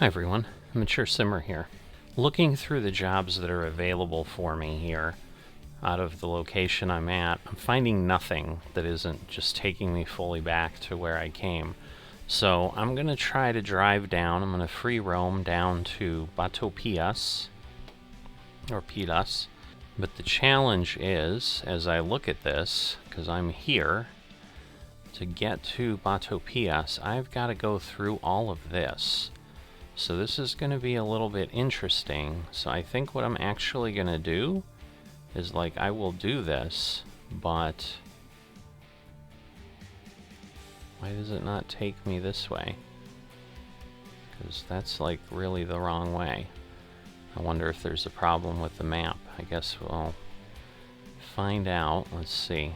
Hi everyone, Mature Simmer here. Looking through the jobs that are available for me here, out of the location I'm at, I'm finding nothing that isn't just taking me fully back to where I came. So I'm going to try to drive down, I'm going to free roam down to BATOPILAS, or Pilas. But the challenge is, as I look at this, because I'm here, to get to BATOPILAS, I've got to go through all of this. So this is going to be a little bit interesting. So I think what I'm actually going to do is, like, I will do this, but why does it not take me this way? Because that's like really the wrong way. I wonder if there's a problem with the map. I guess we'll find out. Let's see.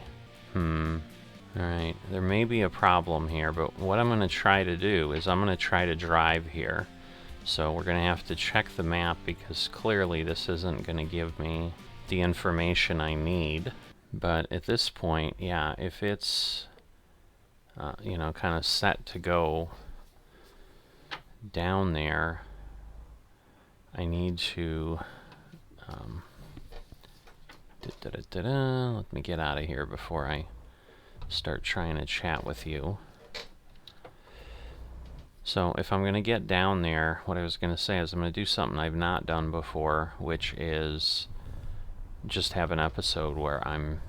Alright, there may be a problem here, but what I'm going to try to do is I'm going to try to drive here. So we're going to have to check the map because clearly this isn't going to give me the information I need. But at this point, yeah, if it's, you know, kind of set to go down there, I need to, let me get out of here before I start trying to chat with you. So if I'm going to get down there, what I was going to say is I'm going to do something I've not done before, which is just have an episode where I'm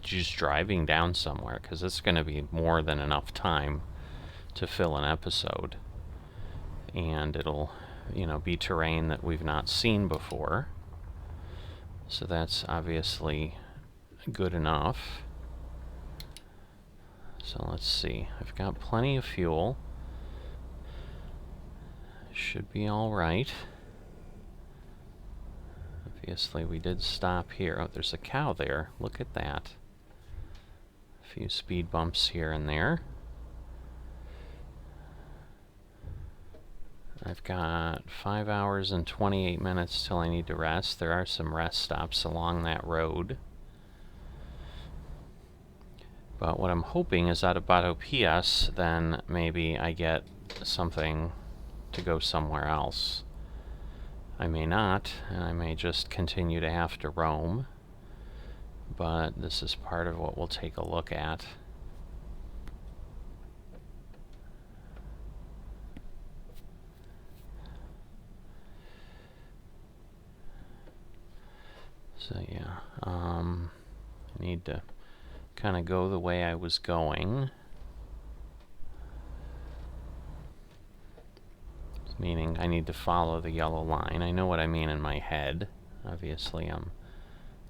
just driving down somewhere, because it's going to be more than enough time to fill an episode. And it'll, you know, be terrain that we've not seen before. So that's obviously good enough. So let's see. I've got plenty of fuel. Should be all right. Obviously, we did stop here. Oh, there's a cow there. Look at that. A few speed bumps here and there. I've got 5 hours and 28 minutes till I need to rest. There are some rest stops along that road. But what I'm hoping is out of BATOPILAS, then maybe I get something to go somewhere else. I may not, and I may just continue to have to roam, but this is part of what we'll take a look at. So yeah, I need to kind of go the way I was going. Meaning I need to follow the yellow line. I know what I mean in my head. Obviously, I'm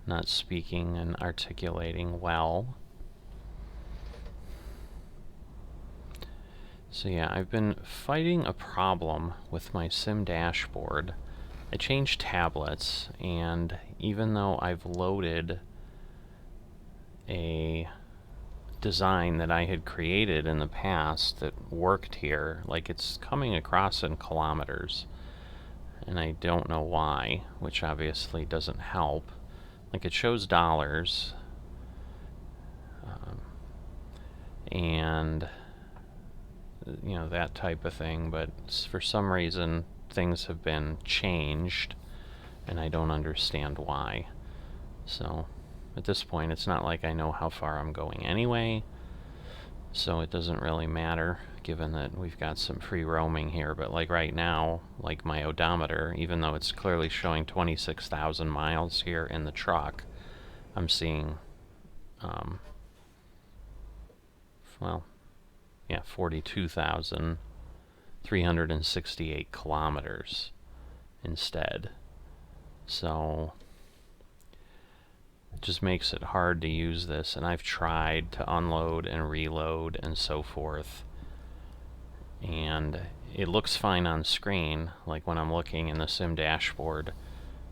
not speaking and articulating well. So yeah, I've been fighting a problem with my sim dashboard. I changed tablets, and even though I've loaded a design that I had created in the past that worked here, like, it's coming across in kilometers, and I don't know why, which obviously doesn't help. Like, it shows dollars, and you know, that type of thing, but for some reason things have been changed and I don't understand why. So at this point, it's not like I know how far I'm going anyway, so it doesn't really matter, given that we've got some free roaming here. But like right now, like my odometer, even though it's clearly showing 26,000 miles here in the truck, I'm seeing, well, yeah, 42,368 kilometers instead. So it just makes it hard to use this, and I've tried to unload and reload and so forth, and it looks fine on screen, like when I'm looking in the sim dashboard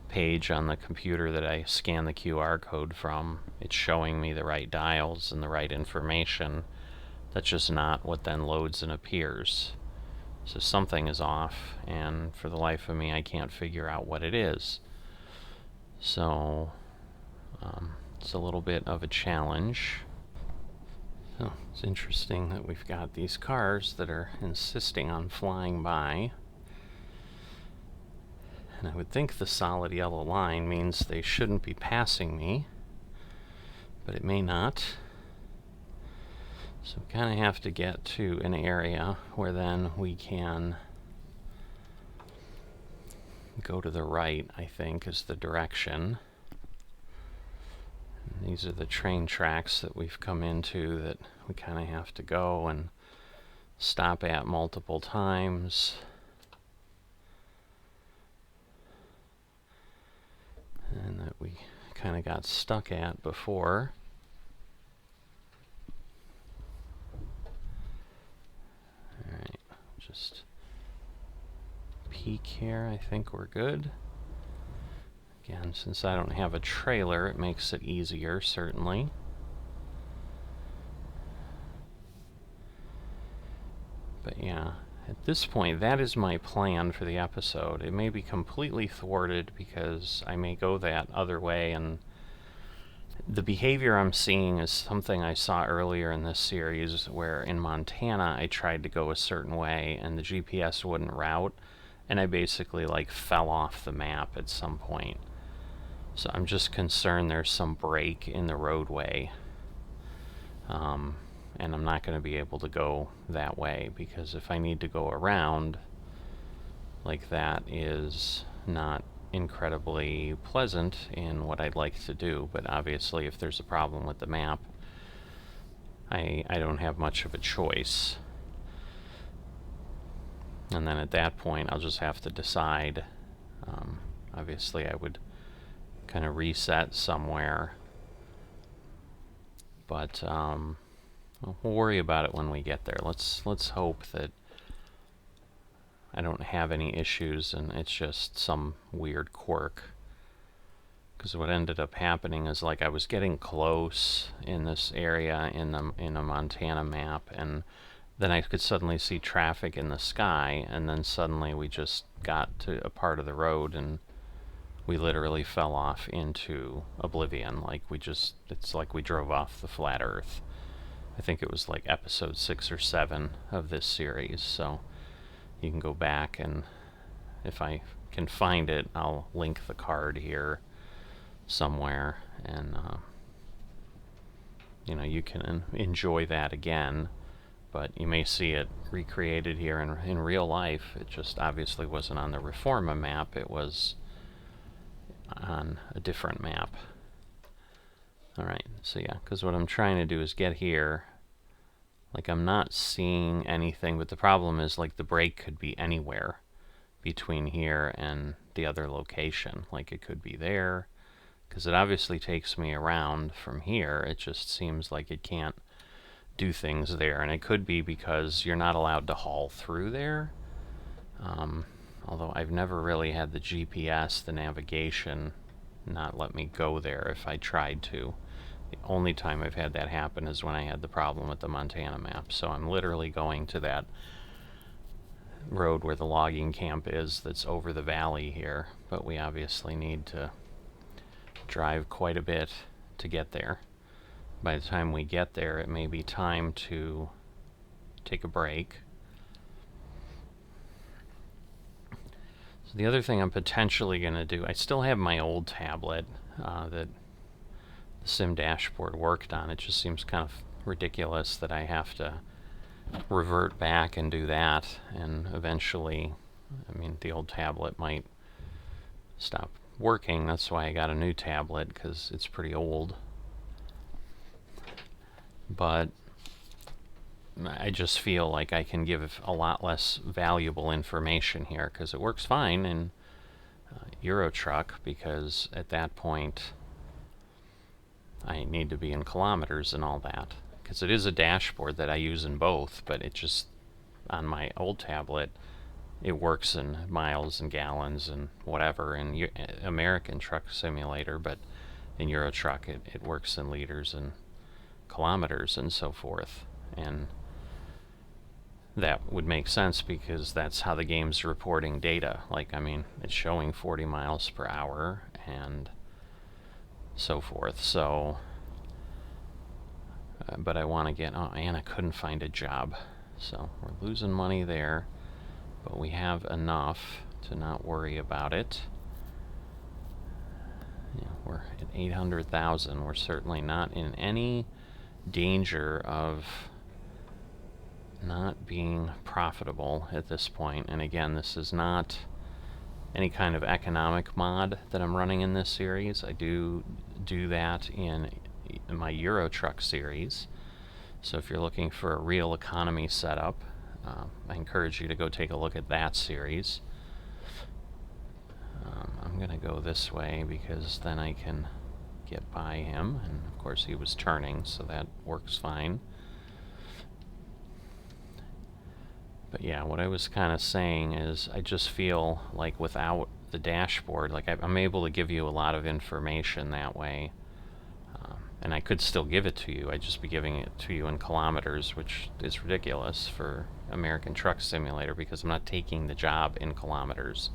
page on the computer that I scan the QR code from, it's showing me the right dials and the right information. That's just not what then loads and appears. So something is off, and for the life of me I can't figure out what it is. So it's a little bit of a challenge. So it's interesting that we've got these cars that are insisting on flying by. And I would think the solid yellow line means they shouldn't be passing me, but it may not. So we kind of have to get to an area where then we can go to the right, I think, is the direction. And these are the train tracks that we've come into that we kind of have to go and stop at multiple times. And that we kind of got stuck at before. Alright, just peek here. I think we're good. Again, since I don't have a trailer, it makes it easier, certainly. But yeah, at this point, that is my plan for the episode. It may be completely thwarted because I may go that other way, and the behavior I'm seeing is something I saw earlier in this series where in Montana I tried to go a certain way and the GPS wouldn't route, and I basically like fell off the map at some point. So I'm just concerned there's some break in the roadway. And I'm not going to be able to go that way, because if I need to go around, like, that is not incredibly pleasant in what I'd like to do. But obviously if there's a problem with the map, I don't have much of a choice. And then at that point I'll just have to decide. Obviously I would kind of reset somewhere, but we'll worry about it when we get there. Let's hope that I don't have any issues and it's just some weird quirk. Because what ended up happening is, like, I was getting close in this area in a Montana map, and then I could suddenly see traffic in the sky, and then suddenly we just got to a part of the road and we literally fell off into oblivion. Like, it's like we drove off the flat earth. I think it was like episode 6 or 7 of this series, so you can go back, and if I can find it, I'll link the card here somewhere, and you can enjoy that again. But you may see it recreated here in real life. It just obviously wasn't on the Reforma map, it was on a different map. Alright, so yeah, because what I'm trying to do is get here. Like, I'm not seeing anything, but the problem is, like, the break could be anywhere between here and the other location. Like, it could be there, because it obviously takes me around from here. It just seems like it can't do things there, and it could be because you're not allowed to haul through there. Although I've never really had the GPS, the navigation, not let me go there if I tried to. The only time I've had that happen is when I had the problem with the Montana map. So I'm literally going to that road where the logging camp is that's over the valley here, but we obviously need to drive quite a bit to get there. By the time we get there, it may be time to take a break. So the other thing I'm potentially going to do, I still have my old tablet that the sim dashboard worked on. It just seems kind of ridiculous that I have to revert back and do that, and eventually, I mean, the old tablet might stop working. That's why I got a new tablet, because it's pretty old. But I just feel like I can give a lot less valuable information here, because it works fine in Eurotruck, because at that point I need to be in kilometers and all that, because it is a dashboard that I use in both, but it just, on my old tablet, it works in miles and gallons and whatever in American Truck Simulator, but in Eurotruck it works in liters and kilometers and so forth. And that would make sense, because that's how the game's reporting data. Like, I mean, it's showing 40 miles per hour and so forth. So but I want to get, oh, and I couldn't find a job, so we're losing money there, but we have enough to not worry about it. we're at 800,000. We're certainly not in any danger of not being profitable at this point. And again, this is not any kind of economic mod that I'm running in this series. I do that in my Euro Truck series. So if you're looking for a real economy setup, I encourage you to go take a look at that series. I'm going to go this way because then I can get by him, and of course he was turning, so that works fine. But yeah, what I was kind of saying is I just feel like without the dashboard, like I'm able to give you a lot of information that way. And I could still give it to you. I'd just be giving it to you in kilometers, which is ridiculous for American Truck Simulator because I'm not taking the job in kilometers.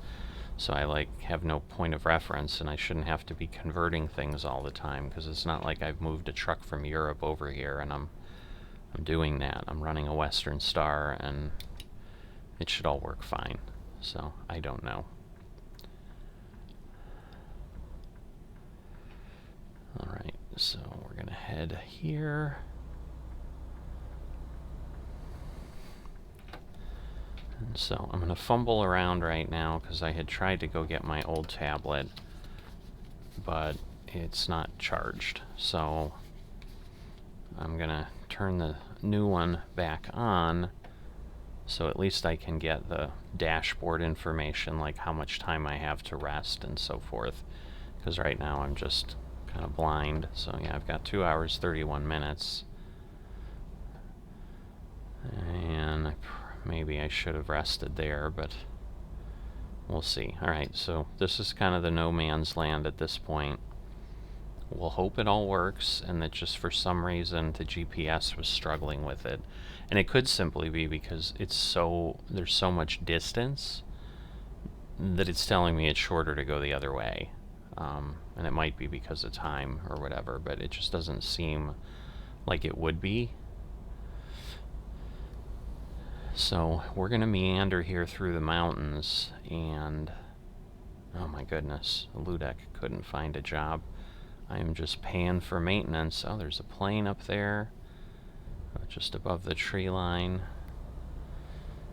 So I have no point of reference, and I shouldn't have to be converting things all the time because it's not like I've moved a truck from Europe over here and I'm doing that. I'm running a Western Star and it should all work fine. So I don't know. Alright, so we're going to head here. And so I'm going to fumble around right now because I had tried to go get my old tablet, but it's not charged. So I'm going to turn the new one back on so at least I can get the dashboard information, like how much time I have to rest and so forth. Because right now I'm just kind of blind. So yeah, I've got 2 hours 31 minutes. And maybe I should have rested there, but we'll see. Alright, so this is kind of the no man's land at this point. We'll hope it all works and that just for some reason the GPS was struggling with it. And it could simply be because there's so much distance that it's telling me it's shorter to go the other way. And it might be because of time or whatever, but it just doesn't seem like it would be. So we're going to meander here through the mountains, and oh my goodness, Ludek couldn't find a job. I am just paying for maintenance. Oh, there's a plane up there, just above the tree line.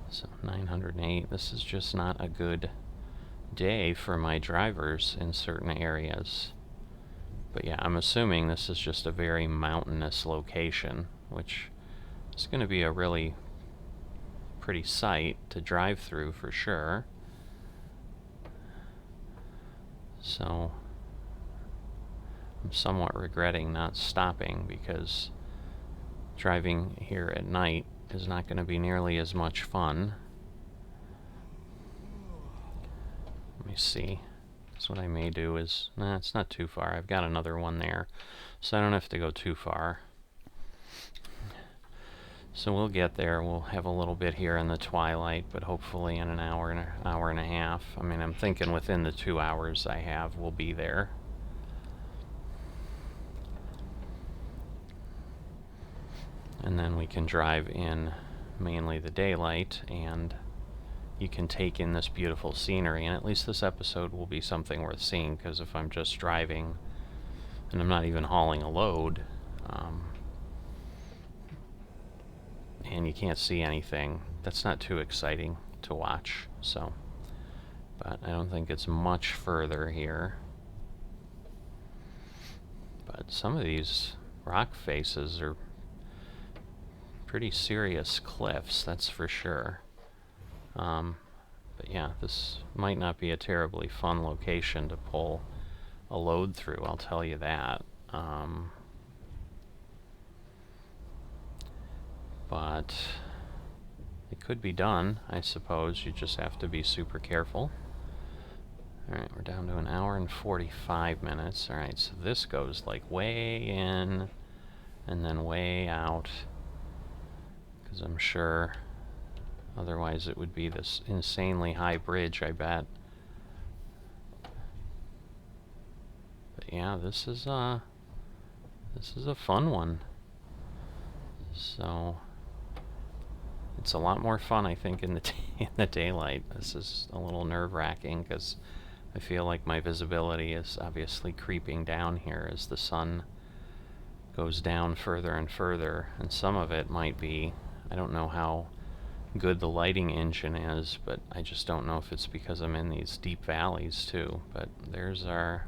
So 908. This is just not a good day for my drivers in certain areas. But yeah, I'm assuming this is just a very mountainous location, which is going to be a really pretty sight to drive through for sure. So I'm somewhat regretting not stopping because driving here at night is not going to be nearly as much fun. Let me see. So what I may do is, it's not too far. I've got another one there, so I don't have to go too far. So we'll get there. We'll have a little bit here in the twilight, but hopefully in an hour and a half. I mean, I'm thinking within the 2 hours I have, we'll be there. And then we can drive in mainly the daylight, and you can take in this beautiful scenery. And at least this episode will be something worth seeing, because if I'm just driving and I'm not even hauling a load, and you can't see anything, that's not too exciting to watch. So, but I don't think it's much further here. But some of these rock faces are pretty serious cliffs, that's for sure. But yeah, this might not be a terribly fun location to pull a load through, I'll tell you that. But it could be done, I suppose. You just have to be super careful. Alright, we're down to an hour and 45 minutes. Alright, so this goes like way in and then way out, because I'm sure otherwise it would be this insanely high bridge, I bet. But yeah, this is a fun one. So it's a lot more fun, I think, in the daylight. This is a little nerve-wracking because I feel like my visibility is obviously creeping down here as the sun goes down further and further, and some of it might be, I don't know how good the lighting engine is, but I just don't know if it's because I'm in these deep valleys too. But there's our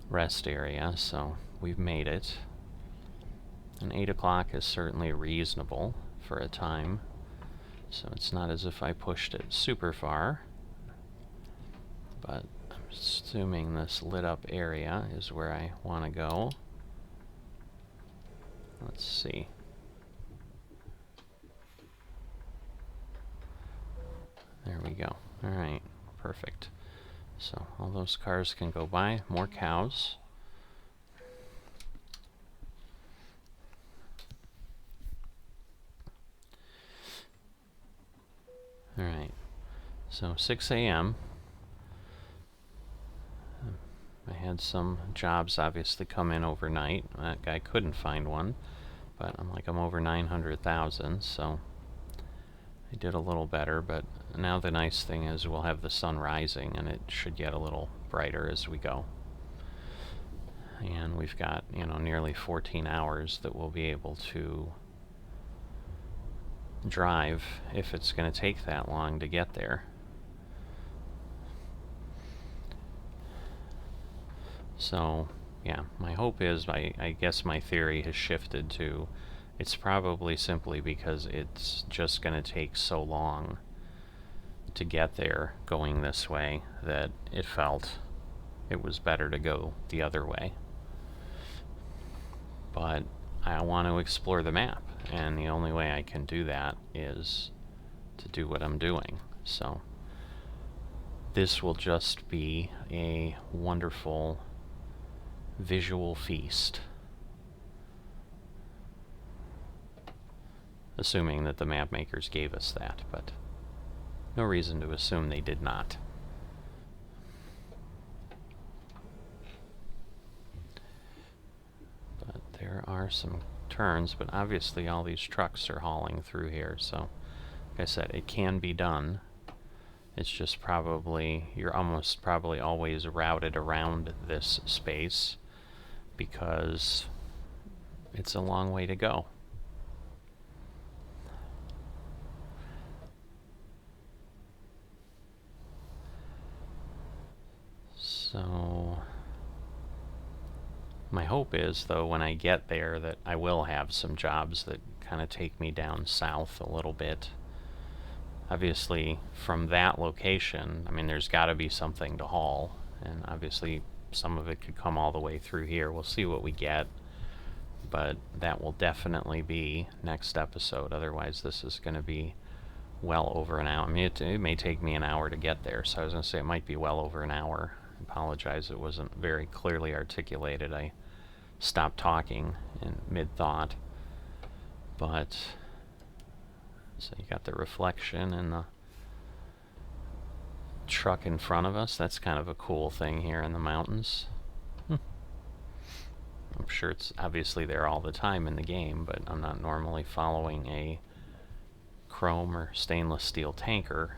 rest area, so we've made it. And 8 o'clock is certainly reasonable for a time, so it's not as if I pushed it super far. But I'm assuming this lit up area is where I want to go. Let's see. There we go. Alright, perfect. So all those cars can go by. More cows. Alright, so 6 a.m. I had some jobs obviously come in overnight. That guy couldn't find one, but I'm over 900,000, so I did a little better. But now the nice thing is we'll have the sun rising, and it should get a little brighter as we go. And we've got, nearly 14 hours that we'll be able to drive if it's going to take that long to get there. So, yeah, my hope is, I guess my theory has shifted to, it's probably simply because it's just going to take so long to get there going this way that it felt it was better to go the other way. But I want to explore the map, and the only way I can do that is to do what I'm doing. So this will just be a wonderful visual feast, assuming that the map makers gave us that, but no reason to assume they did not. But there are some turns, but obviously all these trucks are hauling through here, so like I said, it can be done. It's just you're almost probably always routed around this space because it's a long way to go. So my hope is, though, when I get there that I will have some jobs that kind of take me down south a little bit. Obviously, from that location, there's got to be something to haul, and obviously some of it could come all the way through here. We'll see what we get, but that will definitely be next episode. Otherwise, this is going to be well over an hour. It may take me an hour to get there, so I was going to say it might be well over an hour. I apologize, it wasn't very clearly articulated. I stopped talking in mid-thought. But so you got the reflection in the truck in front of us. That's kind of a cool thing here in the mountains. I'm sure it's obviously there all the time in the game, but I'm not normally following a chrome or stainless steel tanker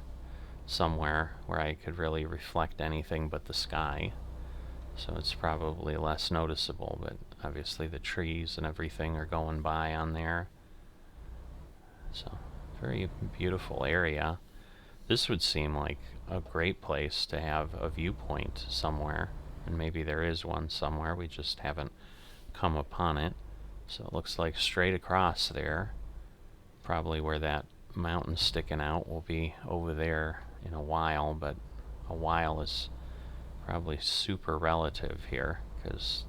somewhere where I could really reflect anything but the sky. So it's probably less noticeable, but obviously the trees and everything are going by on there. So, very beautiful area. This would seem like a great place to have a viewpoint somewhere, and maybe there is one somewhere, we just haven't come upon it. So it looks like straight across there, probably where that mountain sticking out will be over there in a while, but a while is probably super relative here, because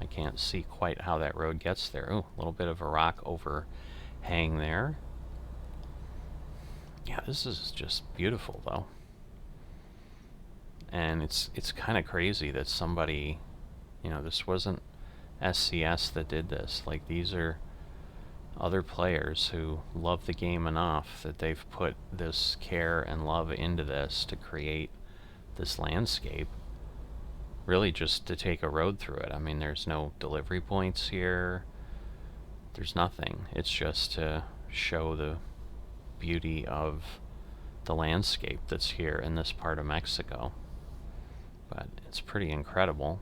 I can't see quite how that road gets there. Ooh, a little bit of a rock overhang there. Yeah, this is just beautiful, though. And it's kind of crazy that somebody, this wasn't SCS that did this. Like, these are other players who love the game enough that they've put this care and love into this to create this landscape, really just to take a road through it. There's no delivery points here. There's nothing. It's just to show the beauty of the landscape that's here in this part of Mexico. But it's pretty incredible.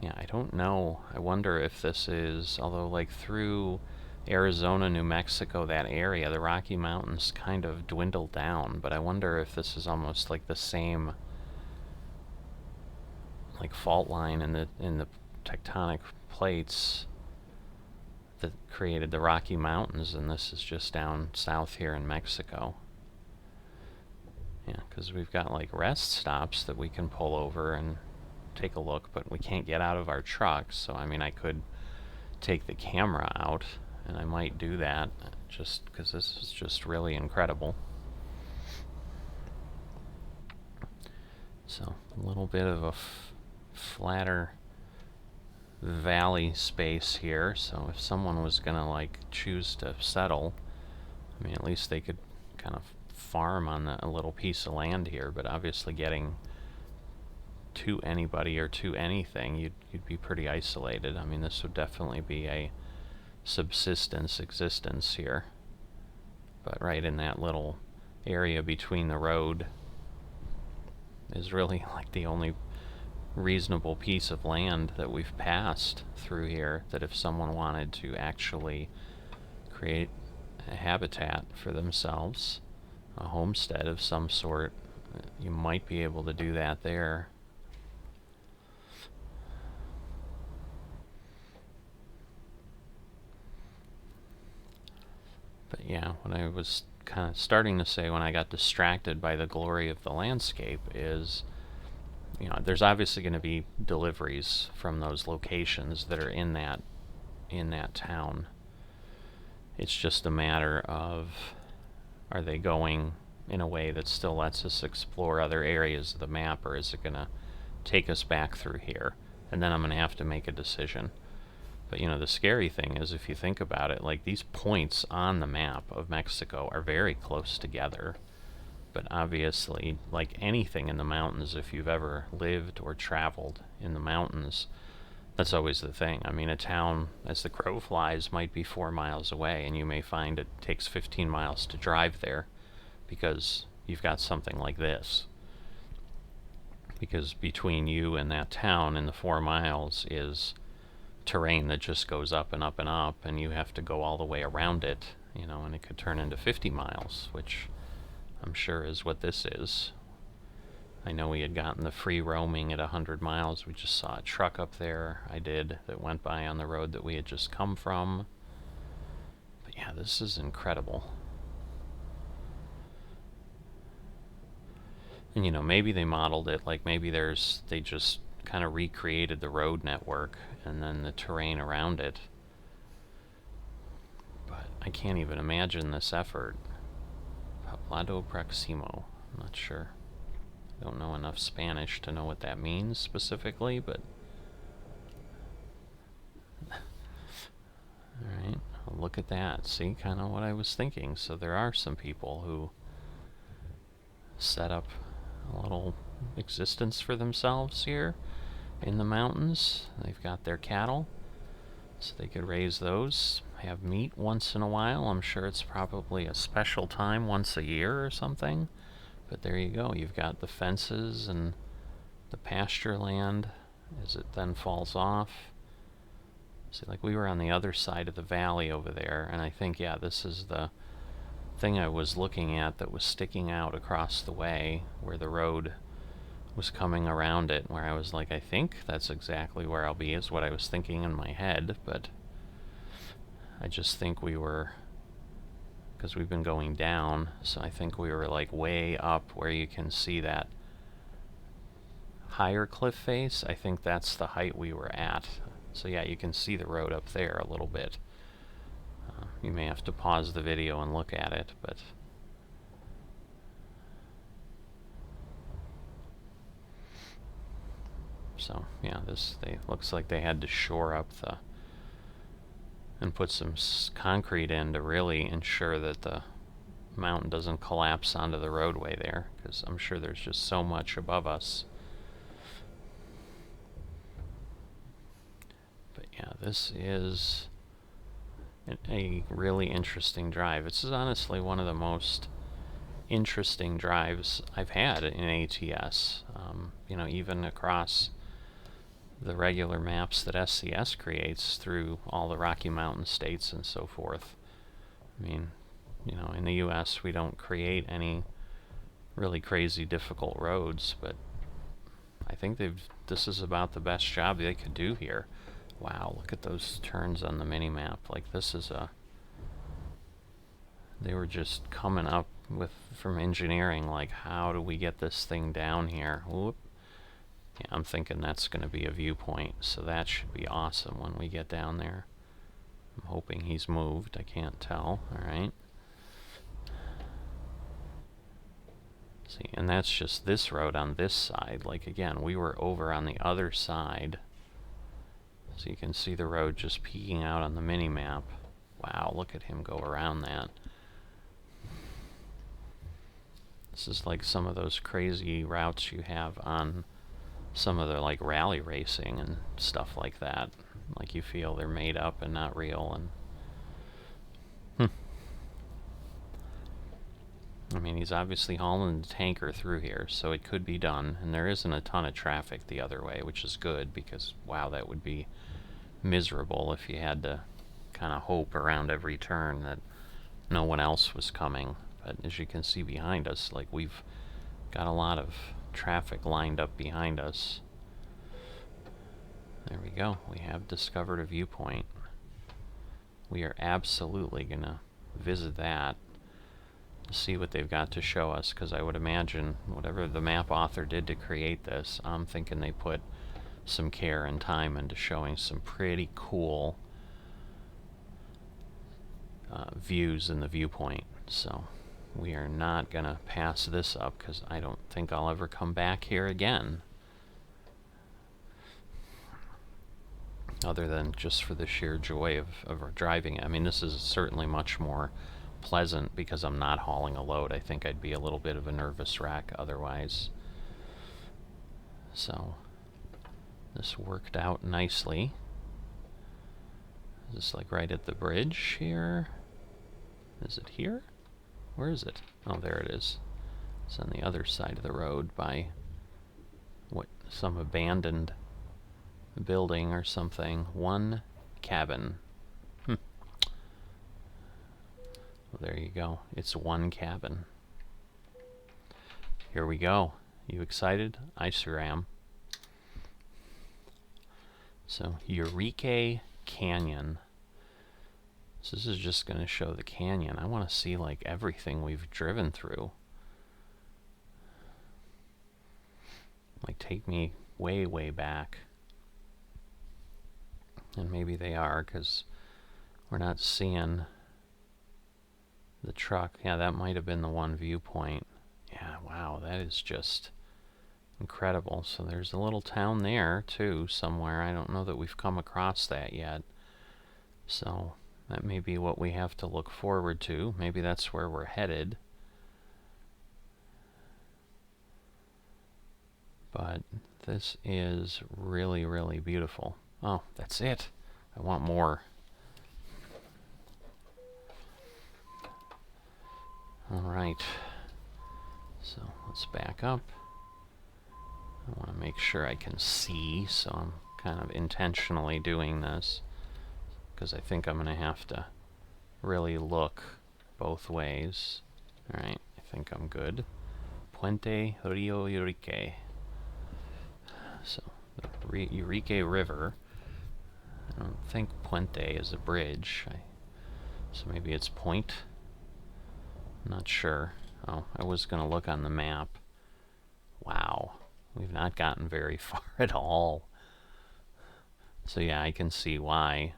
Yeah, I don't know. I wonder if this is, although like through Arizona, New Mexico, that area, the Rocky Mountains kind of dwindle down, but I wonder if this is almost like the same like fault line in the tectonic plates that created the Rocky Mountains, and this is just down south here in Mexico. Yeah, because we've got like rest stops that we can pull over and take a look, but we can't get out of our trucks. So I mean, I could take the camera out, and I might do that just because this is just really incredible. So a little bit of a flatter valley space here, so if someone was gonna like choose to settle, I mean, at least they could kind of farm on a little piece of land here. But obviously getting to anybody or to anything, you'd be pretty isolated. I mean, this would definitely be a subsistence existence here, but right in that little area between the road is really like the only reasonable piece of land that we've passed through here, that if someone wanted to actually create a habitat for themselves, a homestead of some sort, you might be able to do that there. But yeah, what I was kind of starting to say when I got distracted by the glory of the landscape is, you know, there's obviously going to be deliveries from those locations that are in that town. It's just a matter of, are they going in a way that still lets us explore other areas of the map, or is it going to take us back through here? And then I'm going to have to make a decision. But you know, the scary thing is, if you think about it, like these points on the map of Mexico are very close together. But obviously, like anything in the mountains, if you've ever lived or traveled in the mountains, that's always the thing. I mean, a town, as the crow flies, might be 4 miles away, and you may find it takes 15 miles to drive there because you've got something like this. Because between you and that town in the 4 miles is terrain that just goes up and up and up, and you have to go all the way around it, you know, and it could turn into 50 miles, which I'm sure is what this is. I know we had gotten the free roaming at 100 miles. We just saw a truck up there, I did, that went by on the road that we had just come from. But yeah, this is incredible. And you know, maybe they modeled it, like maybe they just kind of recreated the road network and then the terrain around it. But I can't even imagine this effort. Poblado Proximo. I'm not sure. I don't know enough Spanish to know what that means specifically, but alright, well, look at that. See, kind of what I was thinking. So there are some people who set up a little existence for themselves here in the mountains. They've got their cattle, so they could raise those, have meat once in a while. I'm sure it's probably a special time once a year or something. But there you go. You've got the fences and the pasture land as it then falls off. See, like we were on the other side of the valley over there, and I think, yeah, this is the thing I was looking at that was sticking out across the way where the road was coming around it, where I was like, I think that's exactly where I'll be, is what I was thinking in my head. But I just think we were, because we've been going down, so I think we were like way up where you can see that higher cliff face. I think that's the height we were at. So yeah, you can see the road up there a little bit. You may have to pause the video and look at it, but so yeah, looks like they had to shore up and put some concrete in to really ensure that the mountain doesn't collapse onto the roadway there, because I'm sure there's just so much above us. But yeah, this is a really interesting drive. This is honestly one of the most interesting drives I've had in ATS. You know, even across the regular maps that SCS creates through all the Rocky Mountain states and so forth. I mean, you know, in the US we don't create any really crazy difficult roads, but I think this is about the best job they could do here. Wow, look at those turns on the mini-map. Like, this is they were just coming up with, from engineering, like, how do we get this thing down here? Whoop. Yeah, I'm thinking that's going to be a viewpoint, so that should be awesome when we get down there. I'm hoping he's moved. I can't tell. Alright. See, and that's just this road on this side. Like, again, we were over on the other side. So you can see the road just peeking out on the mini-map. Wow, look at him go around that. This is like some of those crazy routes you have on some of the, like, rally racing and stuff like that. Like, you feel they're made up and not real. And I mean, he's obviously hauling the tanker through here, so it could be done. And there isn't a ton of traffic the other way, which is good, because, wow, that would be miserable if you had to kind of hope around every turn that no one else was coming. But as you can see behind us, like, we've got a lot of traffic lined up behind us. There we go. We have discovered a viewpoint. We are absolutely gonna visit that, see what they've got to show us, because I would imagine whatever the map author did to create this, I'm thinking they put some care and time into showing some pretty cool views in the viewpoint. So we are not gonna pass this up, because I don't think I'll ever come back here again, other than just for the sheer joy of driving it. I mean, this is certainly much more pleasant because I'm not hauling a load. I think I'd be a little bit of a nervous wreck otherwise. So this worked out nicely. Is this like right at the bridge here? Is it here? Where is it? Oh, there it is. It's on the other side of the road by what, some abandoned building or something. One cabin. Well, there you go. It's one cabin. Here we go. You excited? I sure am. So, Urique Canyon. So this is just going to show the canyon. I want to see, like, everything we've driven through. Like, take me way, way back. And maybe they are, because we're not seeing the truck. Yeah, that might have been the one viewpoint. Yeah, wow, that is just incredible. So there's a little town there, too, somewhere. I don't know that we've come across that yet. So that may be what we have to look forward to. Maybe that's where we're headed. But this is really, really beautiful. Oh, that's it. I want more. Alright. So let's back up. I want to make sure I can see, so I'm kind of intentionally doing this, because I think I'm going to have to really look both ways. Alright, I think I'm good. Puente Rio Urique. So, the Urique River. I don't think Puente is a bridge. So maybe it's Point? I'm not sure. Oh, I was going to look on the map. Wow. We've not gotten very far at all. So yeah, I can see why.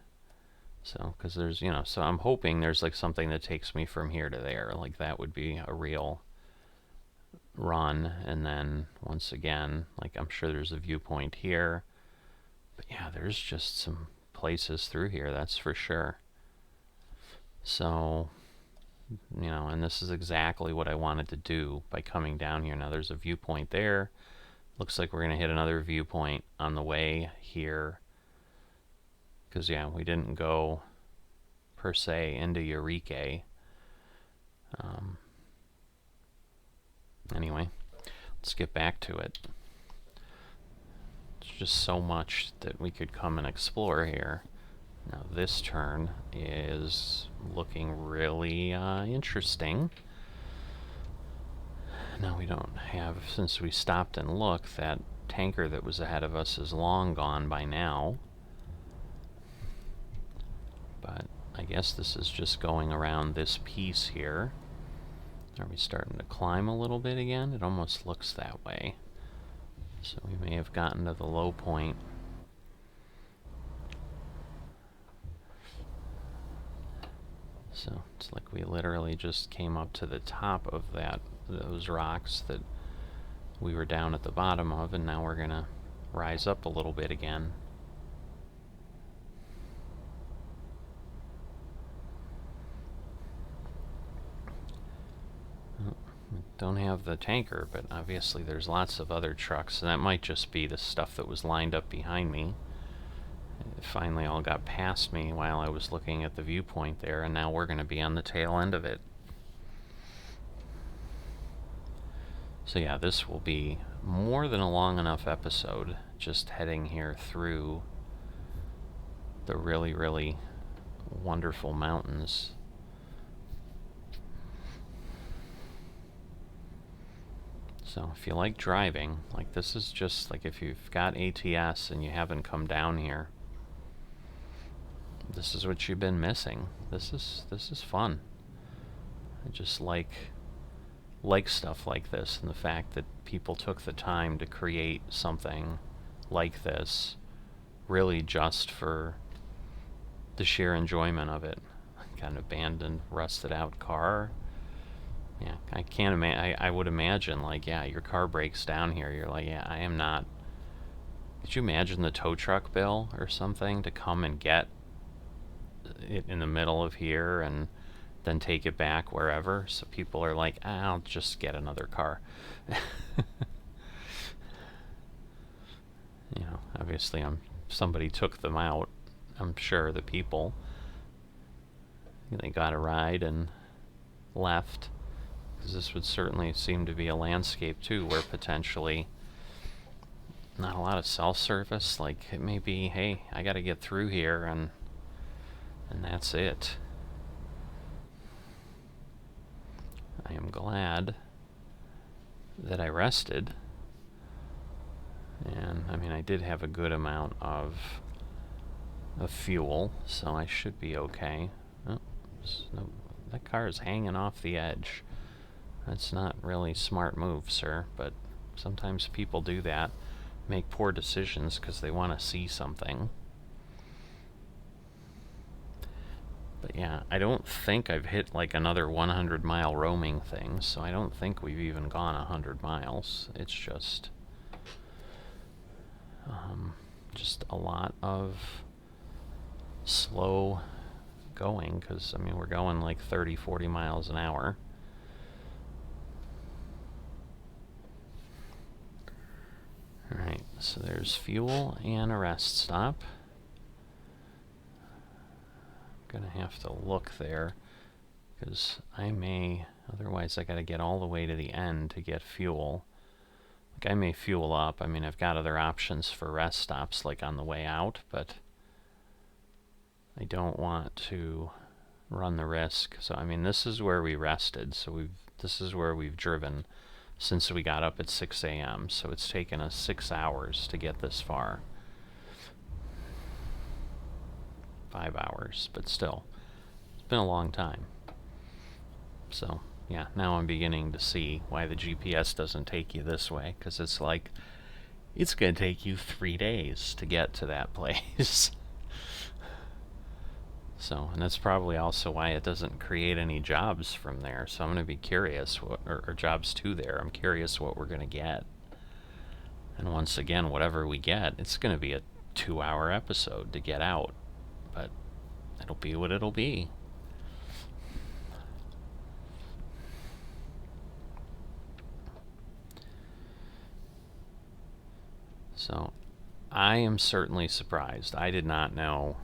So, because there's, you know, so I'm hoping there's like something that takes me from here to there. Like, that would be a real run. And then once again, like, I'm sure there's a viewpoint here. But yeah, there's just some places through here, that's for sure. So, you know, and this is exactly what I wanted to do by coming down here. Now there's a viewpoint there. Looks like we're going to hit another viewpoint on the way here. Because, yeah, we didn't go per se, into Urique. Anyway, let's get back to it. There's just so much that we could come and explore here. Now this turn is looking really interesting. Now we don't have, since we stopped and looked, that tanker that was ahead of us is long gone by now. But I guess this is just going around this piece here. Are we starting to climb a little bit again? It almost looks that way. So we may have gotten to the low point. So it's like we literally just came up to the top of those rocks that we were down at the bottom of, and now we're gonna rise up a little bit again. Don't have the tanker, but obviously there's lots of other trucks, and that might just be the stuff that was lined up behind me. It finally all got past me while I was looking at the viewpoint there, and now we're going to be on the tail end of it. So yeah, this will be more than a long enough episode, just heading here through the really, really wonderful mountains. So if you like driving, like this is just like if you've got ATS and you haven't come down here, this is what you've been missing. This is fun. I just like stuff like this, and the fact that people took the time to create something like this really just for the sheer enjoyment of it. Kind of abandoned, rusted out car. Yeah, I can't imagine. I would imagine, like, yeah, your car breaks down here. You're like, yeah, I am not. Could you imagine the tow truck bill or something to come and get it in the middle of here and then take it back wherever? So people are like, I'll just get another car. You know, obviously, somebody took them out. I'm sure the people. They got a ride and left. Because this would certainly seem to be a landscape too, where potentially not a lot of self-service. Like it may be, hey, I got to get through here, and that's it. I am glad that I rested, and I mean I did have a good amount of fuel, so I should be okay. Oh, no, that car is hanging off the edge. That's not really smart move, sir, but sometimes people do that, make poor decisions because they want to see something. But yeah, I don't think I've hit like another 100-mile roaming thing, so I don't think we've even gone 100 miles. It's just a lot of slow going, because I mean we're going like 30-40 miles an hour. Alright, so there's fuel and a rest stop. I'm gonna have to look there, because I may, otherwise I gotta get all the way to the end to get fuel. Like I may fuel up, I mean I've got other options for rest stops like on the way out, but I don't want to run the risk. So I mean this is where we rested, so this is where we've driven since we got up at 6 a.m. So it's taken us 6 hours to get this far. 5 hours, but still, it's been a long time. So yeah, now I'm beginning to see why the GPS doesn't take you this way, because it's like, it's going to take you 3 days to get to that place. So, and that's probably also why it doesn't create any jobs from there. So I'm going to be curious, or jobs to there. I'm curious what we're going to get. And once again, whatever we get, it's going to be a 2-hour episode to get out. But it'll be what it'll be. So I am certainly surprised. I did not know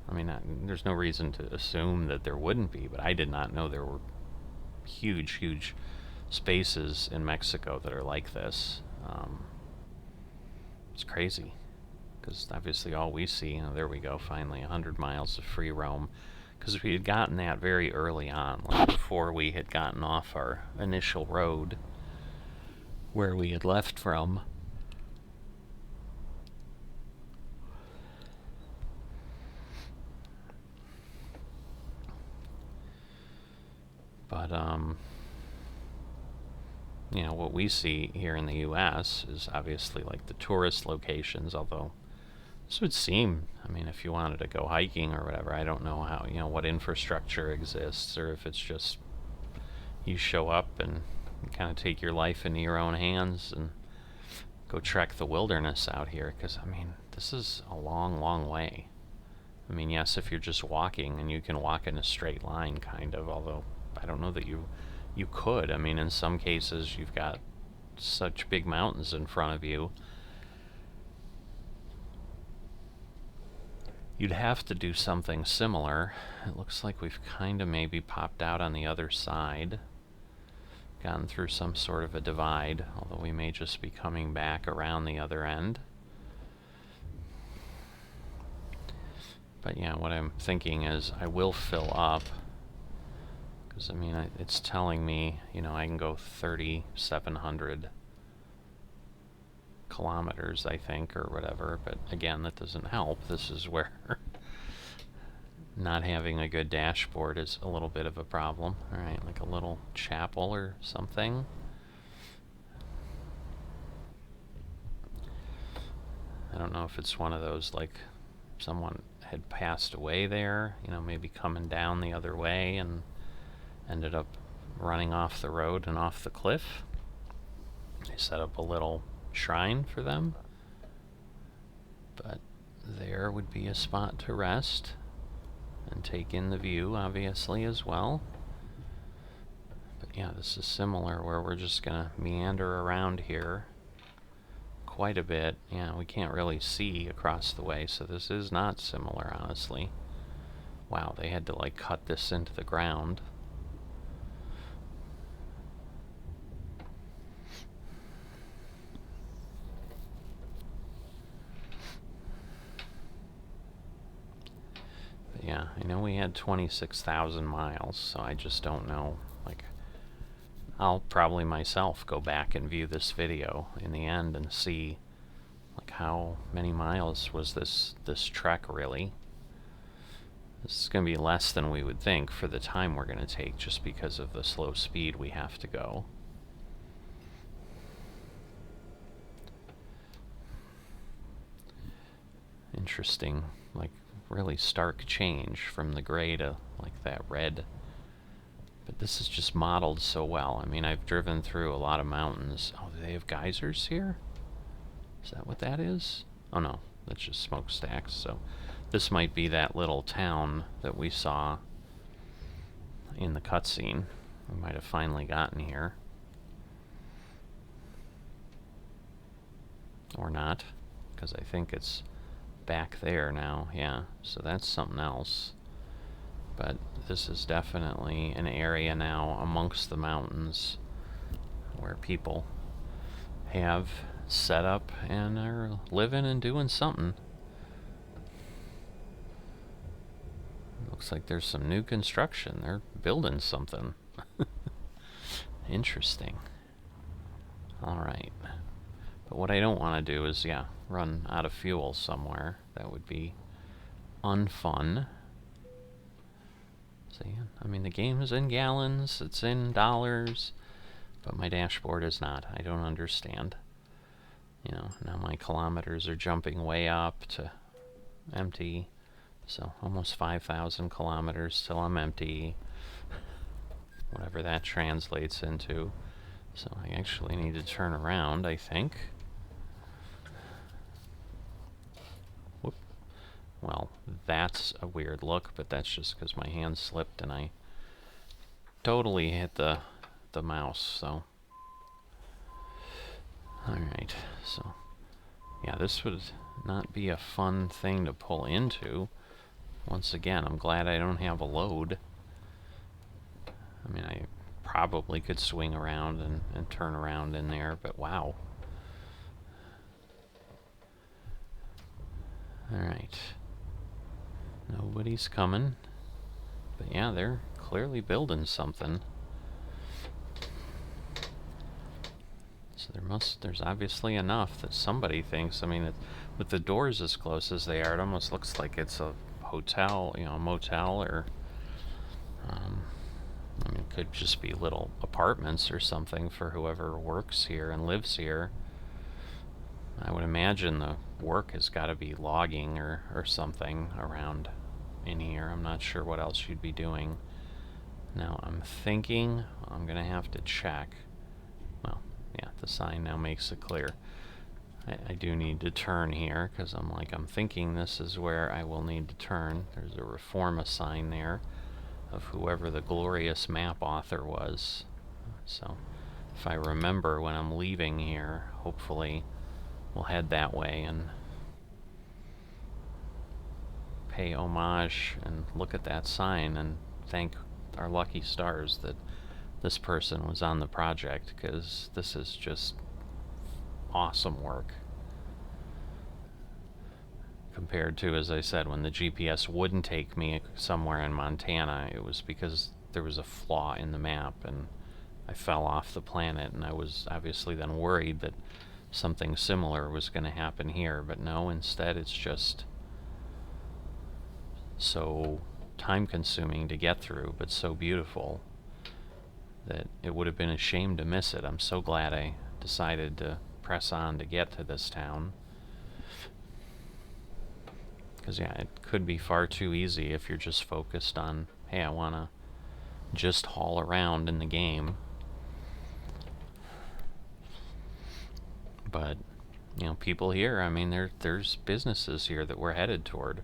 I mean, there's no reason to assume that there wouldn't be, but I did not know there were huge, huge spaces in Mexico that are like this. It's crazy, because obviously all we see, there we go, finally 100 miles of free roam, because we had gotten that very early on, like before we had gotten off our initial road where we had left from. But you know, what we see here in the US is obviously like the tourist locations, although this would seem, I mean, if you wanted to go hiking or whatever, I don't know how, you know, what infrastructure exists, or if it's just you show up and kind of take your life into your own hands and go trek the wilderness out here, because, I mean, this is a long, long way. I mean, yes, if you're just walking, and you can walk in a straight line, kind of, although I don't know that you could. I mean, in some cases, you've got such big mountains in front of you. You'd have to do something similar. It looks like we've kind of maybe popped out on the other side, gotten through some sort of a divide, although we may just be coming back around the other end. But yeah, what I'm thinking is I will fill up, because I mean, it's telling me, you know, I can go 3,700 kilometers, I think, or whatever, but again, that doesn't help. This is where not having a good dashboard is a little bit of a problem. Alright, like a little chapel or something. I don't know if it's one of those, like, someone had passed away there, you know, maybe coming down the other way and ended up running off the road and off the cliff. They set up a little shrine for them, but there would be a spot to rest and take in the view, obviously, as well. But yeah, this is similar, where we're just gonna meander around here quite a bit. Yeah, we can't really see across the way, so this is not similar, honestly. Wow, they had to like cut this into the ground. But yeah, I know we had 26,000 miles, so I just don't know. Like, I'll probably myself go back and view this video in the end and see, like, how many miles was this trek really. This is going to be less than we would think for the time we're going to take, just because of the slow speed we have to go. Interesting, like, really stark change from the gray to, like, that red. But this is just modeled so well. I mean, I've driven through a lot of mountains. Oh, do they have geysers here? Is that what that is? Oh no, that's just smokestacks. So this might be that little town that we saw in the cutscene. We might have finally gotten here. Or not, because I think it's back there now. Yeah, so that's something else. But this is definitely an area now amongst the mountains where people have set up and are living and doing something. Looks like there's some new construction. They're building something. Interesting. Alright. But what I don't want to do is, yeah, run out of fuel somewhere. That would be unfun. See, I mean, the game is in gallons, it's in dollars, but my dashboard is not. I don't understand. You know, now my kilometers are jumping way up to empty. So almost 5,000 kilometers till I'm empty. Whatever that translates into. So I actually need to turn around, I think. Whoop. Well, that's a weird look, but that's just because my hand slipped and I totally hit the mouse, so. Alright, so. Yeah, this would not be a fun thing to pull into. Once again, I'm glad I don't have a load. I mean, I probably could swing around and turn around in there, but wow. Alright. Nobody's coming. But yeah, they're clearly building something. So there's obviously enough that somebody thinks, I mean, with the doors as close as they are, it almost looks like it's a hotel, you know, a motel, or, I mean, it could just be little apartments or something for whoever works here and lives here. I would imagine the work has got to be logging or something around in here. I'm not sure what else you'd be doing. Now, I'm thinking I'm going to have to check. Well, yeah, the sign now makes it clear. I do need to turn here because I'm thinking this is where I will need to turn. There's a Reforma sign there of whoever the glorious map author was. So if I remember when I'm leaving here, hopefully we'll head that way and pay homage and look at that sign and thank our lucky stars that this person was on the project, because this is just awesome work compared to, as I said, when the GPS wouldn't take me somewhere in Montana. It was because there was a flaw in the map and I fell off the planet, and I was obviously then worried that something similar was going to happen here. But no, instead it's just so time consuming to get through, but so beautiful that it would have been a shame to miss it. I'm so glad I decided to press on to get to this town. Because, yeah, it could be far too easy if you're just focused on, hey, I want to just haul around in the game. But, you know, people here, I mean, there's businesses here that we're headed toward.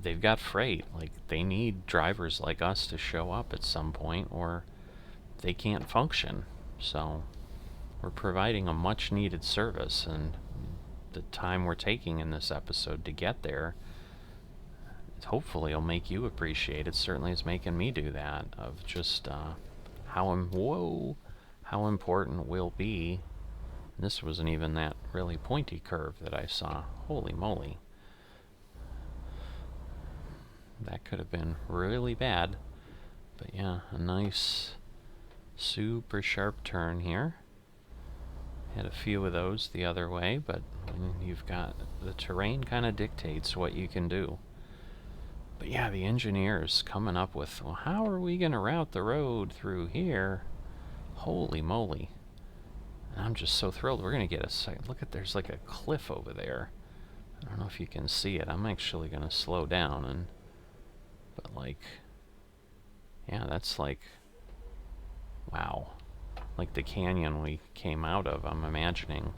They've got freight. Like, they need drivers like us to show up at some point, or they can't function. So we're providing a much needed service, and the time we're taking in this episode to get there, hopefully it'll make you appreciate it. Certainly is making me do that, of just how important will be. This wasn't even that really pointy curve that I saw. Holy moly. That could have been really bad. But yeah, a nice super sharp turn here. Had a few of those the other way, but you've got the terrain kind of dictates what you can do. But yeah, the engineers coming up with, well, how are we going to route the road through here? Holy moly. And I'm just so thrilled. We're going to get a sight. Look at, there's like a cliff over there. I don't know if you can see it. I'm actually going to slow down but like, yeah, that's like, wow. Like the canyon we came out of, I'm imagining.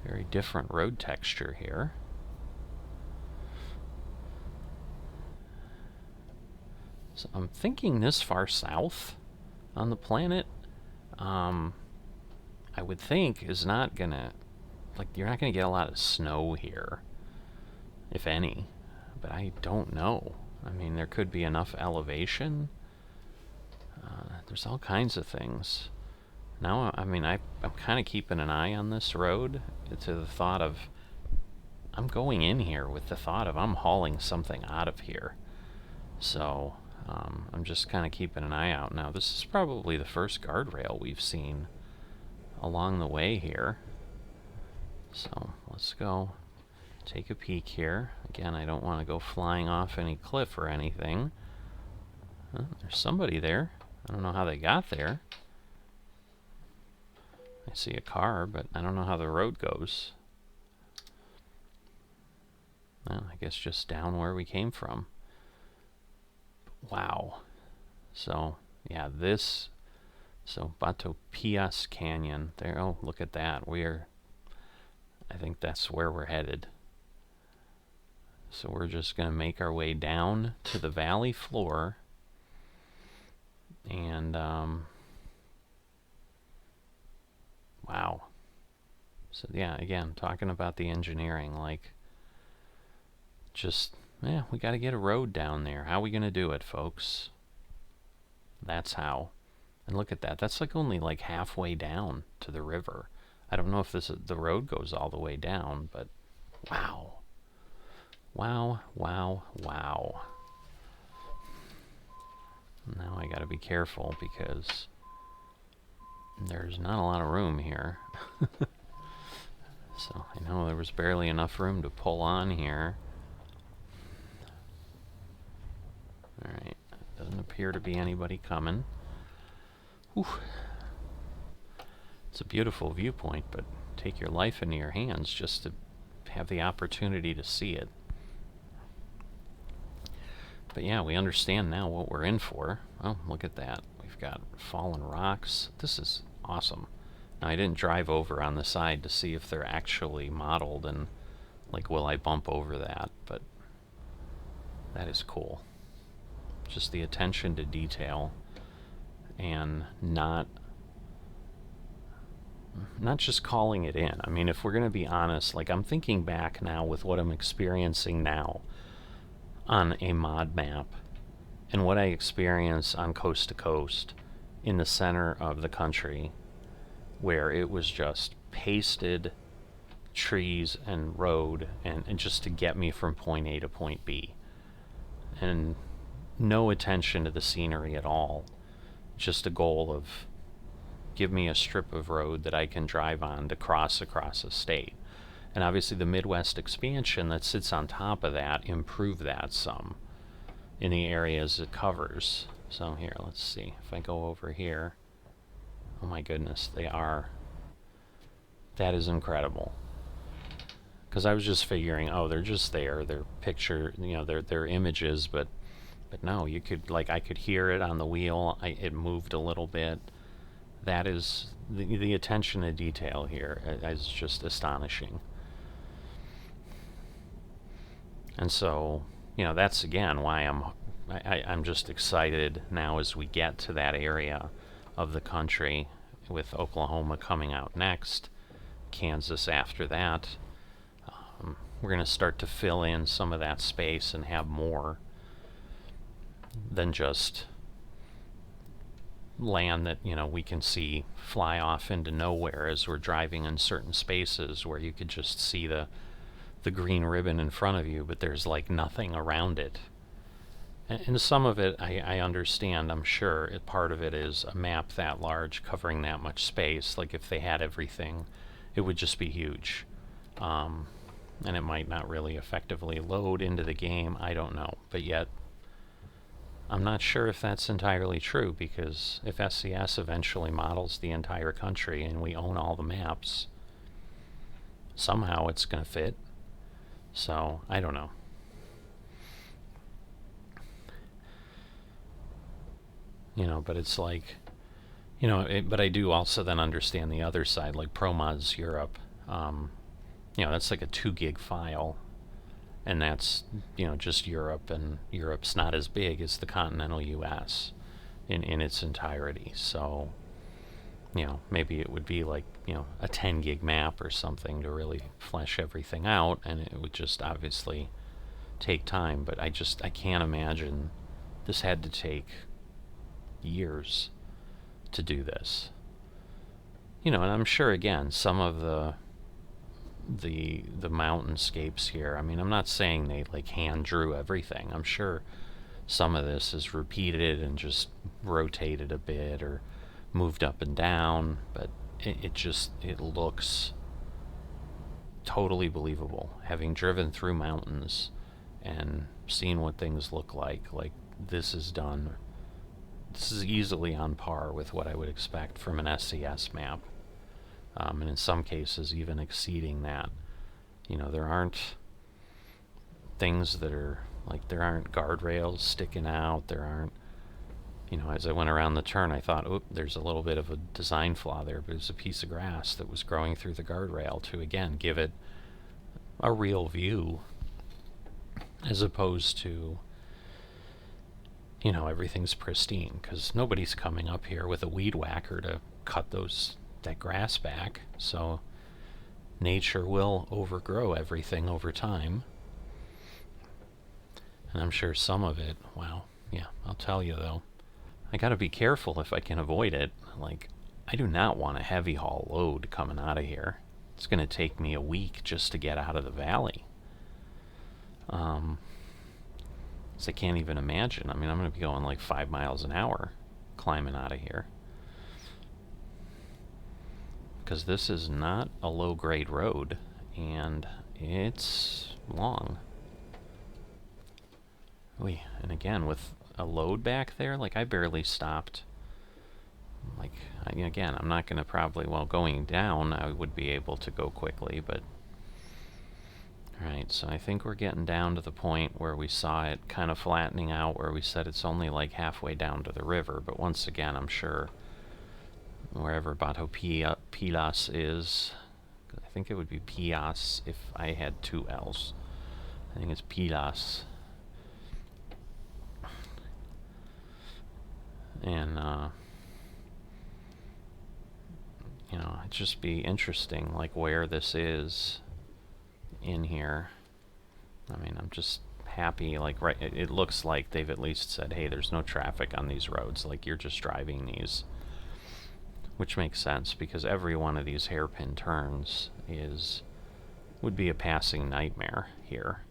Very different road texture here. So I'm thinking this far south on the planet, I would think is not gonna, like, you're not gonna get a lot of snow here, if any. But I don't know. I mean, there could be enough elevation. There's all kinds of things. Now, I mean, I'm kind of keeping an eye on this road to the thought of, I'm going in here with the thought of I'm hauling something out of here. So I'm just kind of keeping an eye out. Now, this is probably the first guardrail we've seen along the way here. So let's go take a peek here. Again, I don't want to go flying off any cliff or anything. There's somebody there. I don't know how they got there. I see a car, but I don't know how the road goes. Well, I guess just down where we came from. Wow. So, yeah, so BATOPILAS Canyon. There, oh, look at that. I think that's where we're headed. So we're just going to make our way down to the valley floor. And, wow. So, yeah, again, talking about the engineering, like, just, yeah, we got to get a road down there. How are we going to do it, folks? That's how. And look at that. That's like only like halfway down to the river. I don't know if the road goes all the way down, but wow. Wow, wow, wow. Now I got to be careful because there's not a lot of room here. So I know there was barely enough room to pull on here. Alright, doesn't appear to be anybody coming. Whew. It's a beautiful viewpoint, but take your life into your hands just to have the opportunity to see it. But yeah, we understand now what we're in for. Oh, look at that. We've got fallen rocks. This is awesome. Now, I didn't drive over on the side to see if they're actually modeled and, like, will I bump over that? But that is cool. Just the attention to detail and not just calling it in. I mean, if we're going to be honest, like, I'm thinking back now with what I'm experiencing now on a mod map and what I experience on Coast to Coast in the center of the country, where it was just pasted trees and road and just to get me from point A to point B. And no attention to the scenery at all. Just a goal of give me a strip of road that I can drive on to cross across a state. And obviously the Midwest expansion that sits on top of that improved that some in the areas it covers. So here, let's see. If I go over here, oh my goodness, they are. That is incredible. Because I was just figuring, oh, they're just there. They're picture, they're images, but no, you could, like, I could hear it on the wheel. It moved a little bit. That is, the attention to detail here is just astonishing. And so, that's again why I'm just excited now as we get to that area of the country, with Oklahoma coming out next, Kansas after that. We're going to start to fill in some of that space and have more than just land that we can see fly off into nowhere as we're driving in certain spaces where you could just see the green ribbon in front of you, but there's like nothing around it. And some of it I understand. I'm sure part of it is a map that large covering that much space. Like if they had everything, it would just be huge, and it might not really effectively load into the game. I don't know, but yet I'm not sure if that's entirely true, because if SCS eventually models the entire country and we own all the maps, somehow it's going to fit. So, I don't know. But it's like, but I do also then understand the other side, like ProMods Europe. That's like a 2 gig file, and that's, just Europe, and Europe's not as big as the continental US in its entirety. So, maybe it would be like, a 10 gig map or something to really flesh everything out, and it would just obviously take time. But I can't imagine this had to take years to do this. And I'm sure, again, some of the mountainscapes here, I mean, I'm not saying they like hand drew everything. I'm sure some of this is repeated and just rotated a bit or moved up and down, but it looks totally believable, having driven through mountains and seen what things look like this is done. This is easily on par with what I would expect from an SCS map, and in some cases even exceeding that. There aren't things that are like, there aren't guardrails sticking out, there aren't, as I went around the turn, I thought, oh, there's a little bit of a design flaw there, but it was a piece of grass that was growing through the guardrail to, again, give it a real view, as opposed to, everything's pristine, because nobody's coming up here with a weed whacker to cut that grass back. So nature will overgrow everything over time. And I'm sure some of it, wow, yeah, I'll tell you though. I gotta be careful if I can avoid it. Like, I do not want a heavy haul load coming out of here. It's gonna take me a week just to get out of the valley. So I can't even imagine. I mean, I'm gonna be going like 5 miles an hour climbing out of here. Because this is not a low grade road, and it's long. And again, with a load back there, like I barely stopped. Like, again, I'm not going to probably, well, going down, I would be able to go quickly, but... Alright, so I think we're getting down to the point where we saw it kind of flattening out, where we said it's only like halfway down to the river, but once again, I'm sure wherever BATOPILAS is, I think it would be Pias if I had 2 L's. I think it's Pilas. And, you know, it'd just be interesting, like, where this is in here. I mean, I'm just happy, like, right, it looks like they've at least said, hey, there's no traffic on these roads, like, you're just driving these. Which makes sense, because every one of these hairpin turns would be a passing nightmare here.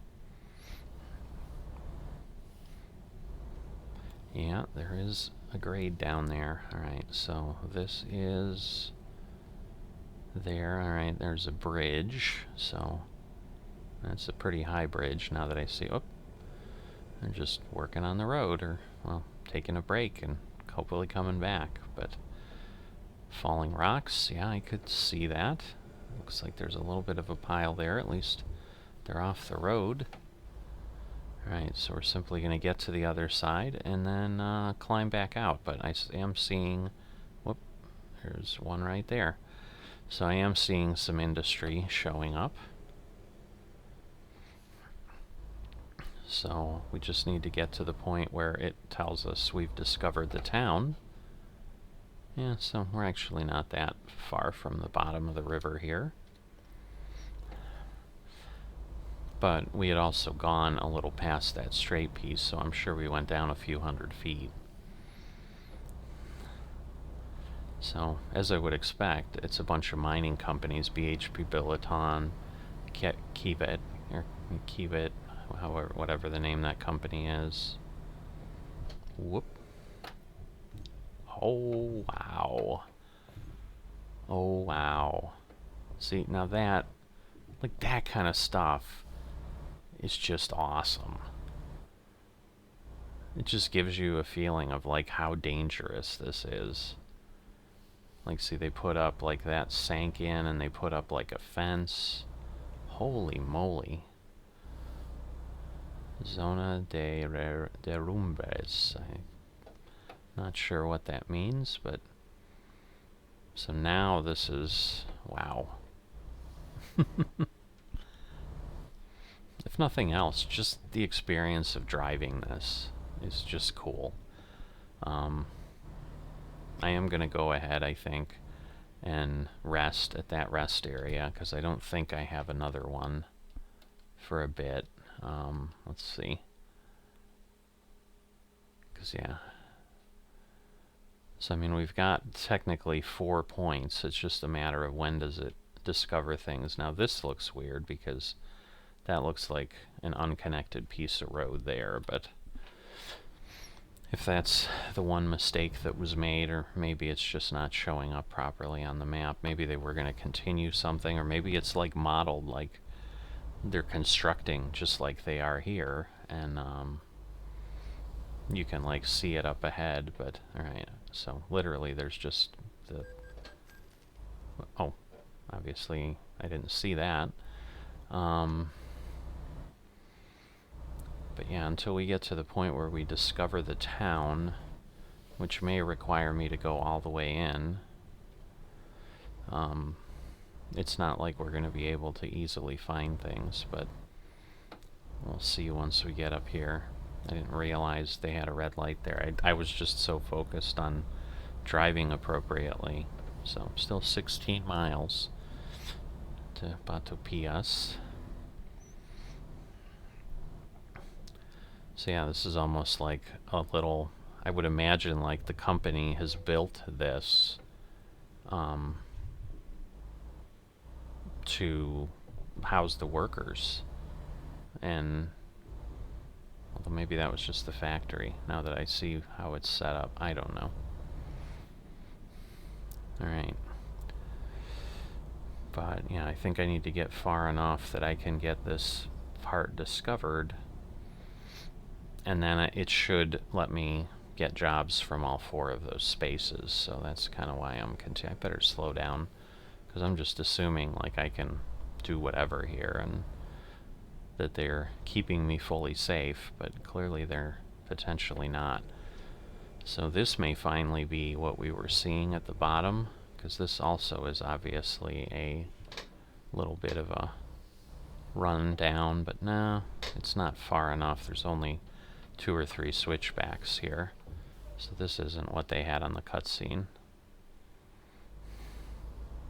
Yeah, there is a grade down there. Alright, so this is there. Alright, there's a bridge, so that's a pretty high bridge now that I see. Oh, they're just working on the road, or, well, taking a break and hopefully coming back. But falling rocks, yeah, I could see that. Looks like there's a little bit of a pile there. At least they're off the road. Alright, so we're simply going to get to the other side and then climb back out. But I am seeing... Whoop, there's one right there. So I am seeing some industry showing up. So we just need to get to the point where it tells us we've discovered the town. Yeah, so we're actually not that far from the bottom of the river here. But we had also gone a little past that straight piece, so I'm sure we went down a few 100 feet. So, as I would expect, it's a bunch of mining companies, BHP Billiton, Kivet, or Kivet, however, whatever the name that company is. Whoop. Oh, wow. Oh, wow. See, now that, like, that kind of stuff is just awesome. It just gives you a feeling of, like, how dangerous this is. Like, see, they put up, like, that sank in, and they put up, like, a fence. Holy moly. Zona de Derrumbes. I'm not sure what that means, but... So now this is... Wow. If nothing else, just the experience of driving this is just cool. I am going to go ahead, I think, and rest at that rest area, because I don't think I have another one for a bit. Let's see. Because, yeah. So, I mean, we've got technically 4 points. It's just a matter of when does it discover things. Now, this looks weird, because that looks like an unconnected piece of road there, but if that's the one mistake that was made, or maybe it's just not showing up properly on the map, maybe they were going to continue something, or maybe it's like modeled, like they're constructing just like they are here, and you can like see it up ahead. But alright, so literally there's just the... Oh, obviously I didn't see that. But yeah, until we get to the point where we discover the town, which may require me to go all the way in, it's not like we're going to be able to easily find things, but we'll see once we get up here. I didn't realize they had a red light there. I was just so focused on driving appropriately. So, still 16 miles to BATOPILAS. So yeah, this is almost like a little, I would imagine like the company has built this to house the workers. And although maybe that was just the factory. Now that I see how it's set up, I don't know. Alright. But yeah, I think I need to get far enough that I can get this part discovered, and then it should let me get jobs from all 4 of those spaces. So that's kind of why I'm I better slow down, because I'm just assuming like I can do whatever here and that they're keeping me fully safe, but clearly they're potentially not. So this may finally be what we were seeing at the bottom, because this also is obviously a little bit of a run down, but no, it's not far enough. There's only 2 or 3 switchbacks here, so this isn't what they had on the cutscene.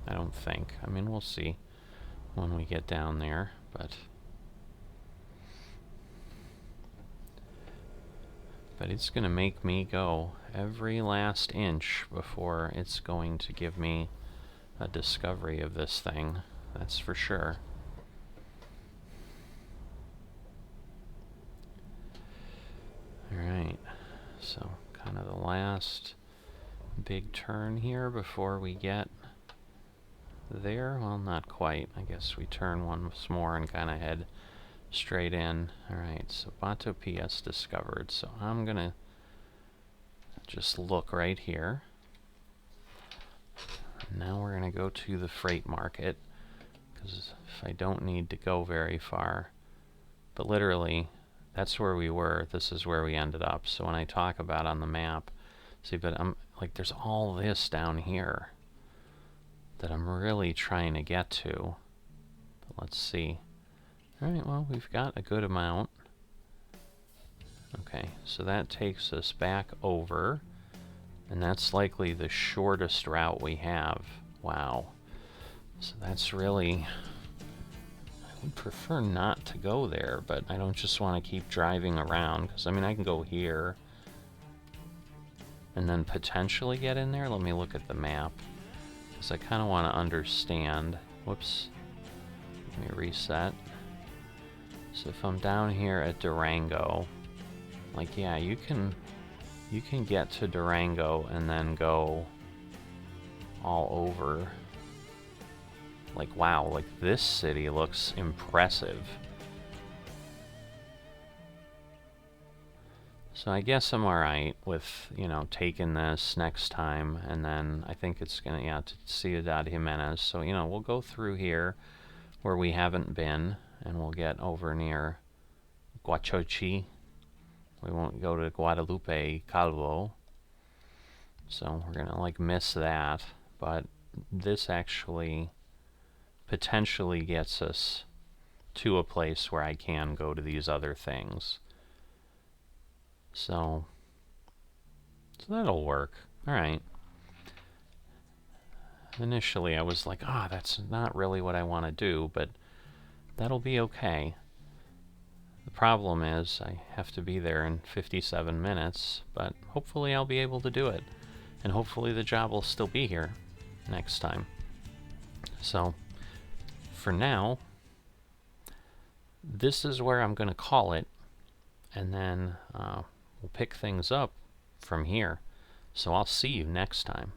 I don't think. I mean, we'll see when we get down there, but it's going to make me go every last inch before it's going to give me a discovery of this thing. That's for sure. Alright, so kind of the last big turn here before we get there. Well, not quite. I guess we turn once more and kind of head straight in. Alright, so BATOPILAS discovered. So I'm gonna just look right here. Now we're gonna go to the freight market, because if I don't need to go very far, but literally that's where we were, this is where we ended up. So when I talk about on the map, see, but I'm like, there's all this down here that I'm really trying to get to. But let's see. Alright, well, we've got a good amount. Okay, so that takes us back over, and that's likely the shortest route we have. Wow. So that's really, I would prefer not to go there, but I don't just want to keep driving around, because I mean, I can go here and then potentially get in there. Let me look at the map, because I kind of want to understand. Whoops. Let me reset. So if I'm down here at Durango, like, yeah, you can get to Durango and then go all over. Like, wow, like this city looks impressive. So I guess I'm alright with, you know, taking this next time, and then I think it's gonna, yeah, to Ciudad Jimenez. So, you know, we'll go through here where we haven't been, and we'll get over near Guachochi. We won't go to Guadalupe Calvo. So we're gonna like miss that, but this actually potentially gets us to a place where I can go to these other things. So that'll work. Alright. Initially I was like, that's not really what I want to do, but that'll be okay. The problem is I have to be there in 57 minutes, but hopefully I'll be able to do it. And hopefully the job will still be here next time. So, for now, this is where I'm going to call it, and then we'll pick things up from here. So I'll see you next time.